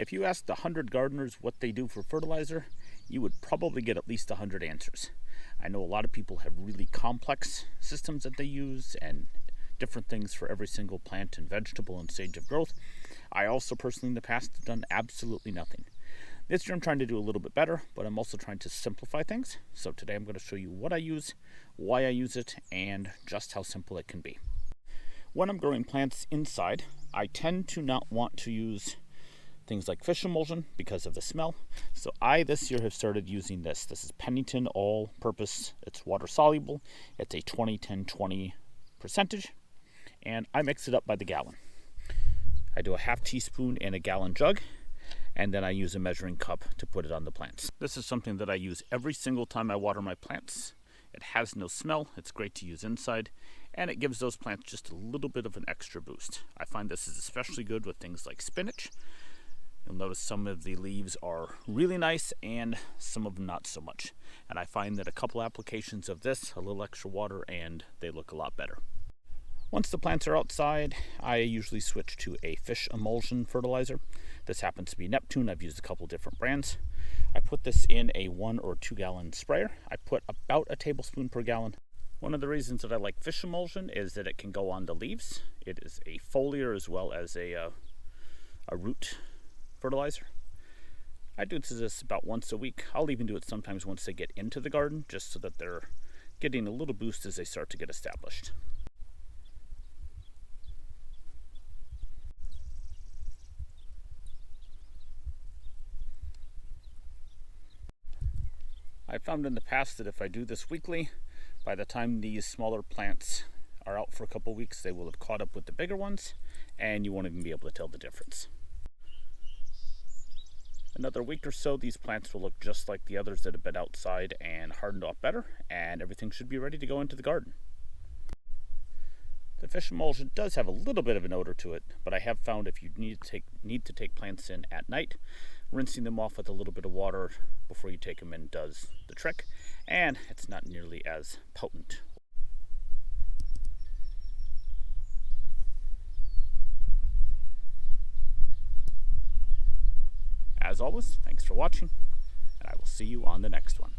If you asked 100 gardeners what they do for fertilizer, you would probably get at least 100 answers. I know a lot of people have really complex systems that they use and different things for every single plant and vegetable and stage of growth. I also personally in the past have done absolutely nothing. This year I'm trying to do a little bit better, but I'm also trying to simplify things. So today I'm going to show you what I use, why I use it, and just how simple it can be. When I'm growing plants inside, I tend to not want to use things like fish emulsion because of the smell. So I this year have started using this. This is Pennington All-Purpose. It's water soluble. It's a 20-10-20 percentage, and I mix it up by the gallon. I do a half teaspoon in a gallon jug, and then I use a measuring cup to put it on the plants. This is something that I use every single time I water my plants. It has no smell, it's great to use inside, and it gives those plants just a little bit of an extra boost. I find this is especially good with things like spinach. You'll notice some of the leaves are really nice and some of them not so much. And I find that a couple applications of this, a little extra water, and they look a lot better. Once the plants are outside, I usually switch to a fish emulsion fertilizer. This happens to be Neptune. I've used a couple different brands. I put this in a 1 or 2 gallon sprayer. I put about a tablespoon per gallon. One of the reasons that I like fish emulsion is that it can go on the leaves. It is a foliar as well as a root fertilizer. I do this about once a week. I'll even do it sometimes once they get into the garden, just so that they're getting a little boost as they start to get established. I've found in the past that if I do this weekly, by the time these smaller plants are out for a couple weeks, they will have caught up with the bigger ones, and you won't even be able to tell the difference. Another week or so, these plants will look just like the others that have been outside and hardened off better, and everything should be ready to go into the garden. The fish emulsion does have a little bit of an odor to it, but I have found if you need to take plants in at night, rinsing them off with a little bit of water before you take them in does the trick, and it's not nearly as potent. As always, thanks for watching, and I will see you on the next one.